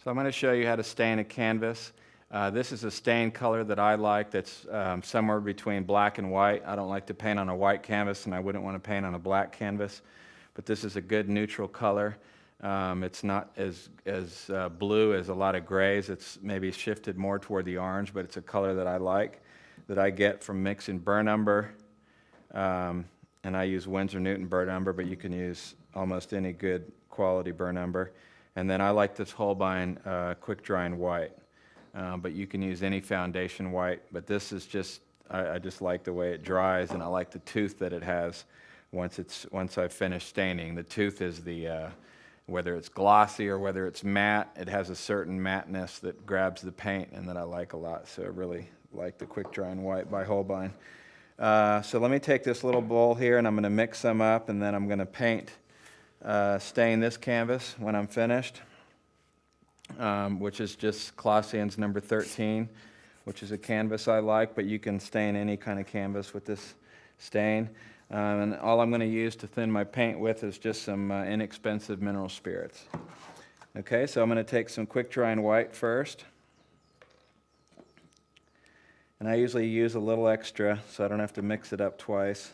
So I'm going to show you how to stain a canvas. This is a stain color that I like that's somewhere between black and white. I don't like to paint on a white canvas, and I wouldn't want to paint on a black canvas. But this is a good neutral color. It's not as blue as a lot of grays. It's maybe shifted more toward the orange, but it's a color that I like, that I get from mixing burnt umber. And I use Winsor Newton burnt umber, but you can use almost any good quality burnt umber. And then I like this Holbein quick drying white, but you can use any foundation white. But this is just, I just like the way it dries, and I like the tooth that it has once I've finished staining. The tooth is whether it's glossy or whether it's matte, it has a certain matteness that grabs the paint and that I like a lot. So I really like the quick drying white by Holbein. So let me take this little bowl here, and I'm going to mix some up, and then I'm going to stain this canvas when I'm finished, which is just Colossians number 13, which is a canvas I like, but you can stain any kind of canvas with this stain. And all I'm going to use to thin my paint with is just some inexpensive mineral spirits. Okay, so I'm going to take some quick drying white first. And I usually use a little extra so I don't have to mix it up twice.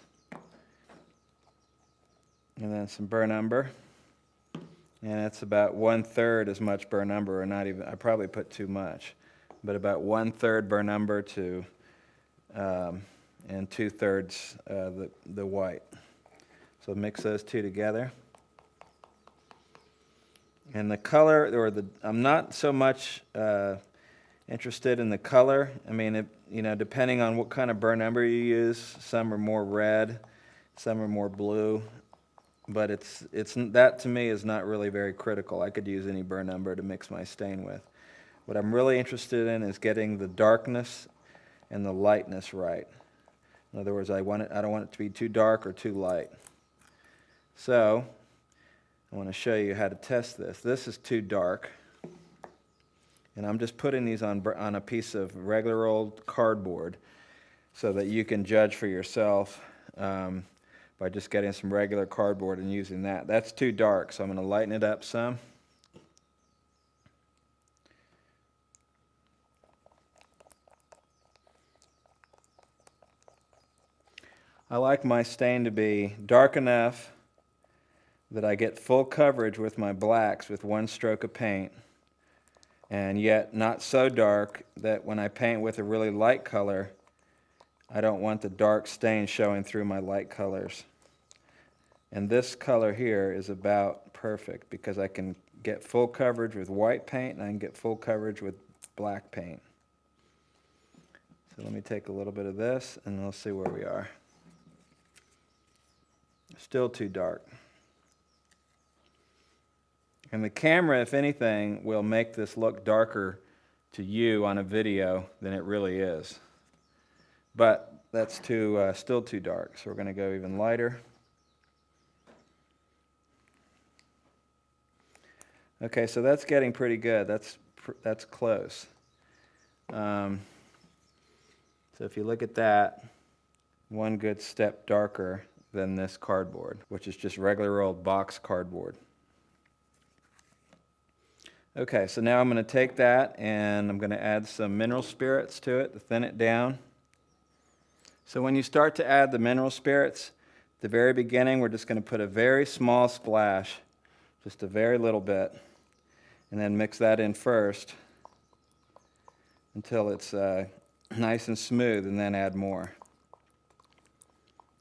And then some burnt umber. And it's about 1/3 as much burnt umber, or not even, I probably put too much, but about 1/3 burnt umber to and 2/3 the white. So mix those two together. And the color, I'm not so much interested in the color. I mean, depending on what kind of burnt umber you use, some are more red, some are more blue. But that to me is not really very critical. I could use any burnt umber to mix my stain with. What I'm really interested in is getting the darkness and the lightness right. In other words, I don't want it to be too dark or too light. So I want to show you how to test this. This is too dark, and I'm just putting these on a piece of regular old cardboard so that you can judge for yourself. By just getting some regular cardboard and using that. That's too dark, so I'm going to lighten it up some. I like my stain to be dark enough that I get full coverage with my blacks with one stroke of paint, and yet not so dark that when I paint with a really light color, I don't want the dark stain showing through my light colors. And this color here is about perfect because I can get full coverage with white paint and I can get full coverage with black paint. So let me take a little bit of this and we'll see where we are. Still too dark. And the camera, if anything, will make this look darker to you on a video than it really is. But that's still too dark, so we're going to go even lighter. Okay, so that's getting pretty good. That's close. So if you look at that, one good step darker than this cardboard, which is just regular old box cardboard. Okay, so now I'm going to take that and I'm going to add some mineral spirits to it to thin it down. So when you start to add the mineral spirits, at the very beginning, we're just going to put a very small splash, just a very little bit, and then mix that in first until it's nice and smooth, and then add more.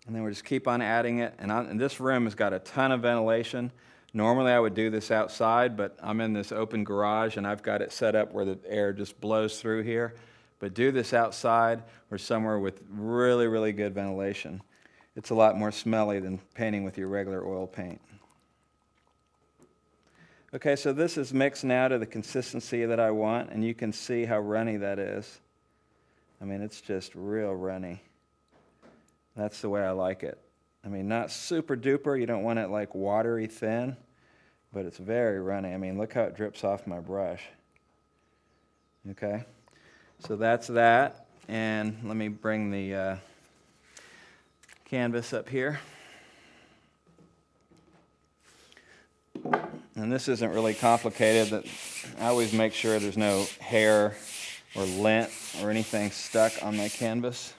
And then we'll just keep on adding it. And this room has got a ton of ventilation. Normally I would do this outside, but I'm in this open garage, and I've got it set up where the air just blows through here. But do this outside or somewhere with really, really good ventilation. It's a lot more smelly than painting with your regular oil paint. Okay, so this is mixed now to the consistency that I want, and you can see how runny that is. I mean, it's just real runny. That's the way I like it. I mean, not super duper. You don't want it like watery thin, but it's very runny. I mean, look how it drips off my brush. Okay, so that's that. And let me bring the canvas up here. And this isn't really complicated. I always make sure there's no hair or lint or anything stuck on my canvas.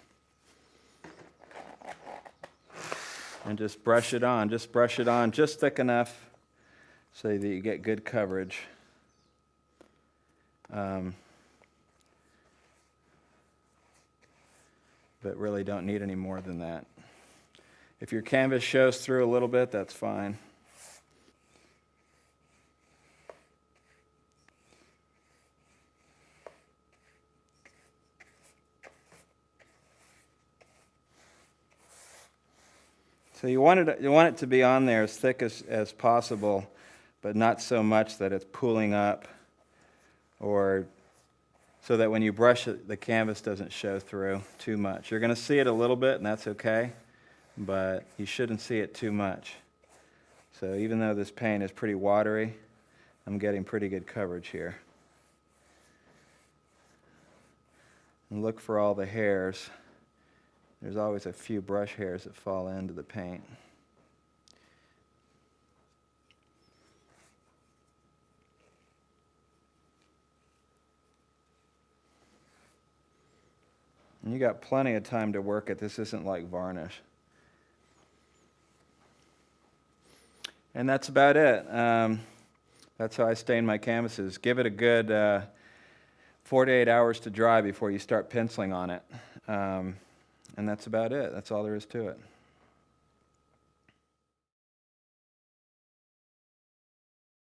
And just brush it on. Just brush it on just thick enough so that you get good coverage. But really don't need any more than that. If your canvas shows through a little bit, that's fine. So you want it to be on there as thick as possible, but not so much that it's pooling up, or so that when you brush it, the canvas doesn't show through too much. You're going to see it a little bit, and that's okay, but you shouldn't see it too much. So even though this paint is pretty watery, I'm getting pretty good coverage here. And look for all the hairs. There's always a few brush hairs that fall into the paint. And you got plenty of time to work it. This isn't like varnish. And that's about it. That's how I stain my canvases. Give it a good 4 to 8 hours to dry before you start penciling on it. And that's about it. That's all there is to it.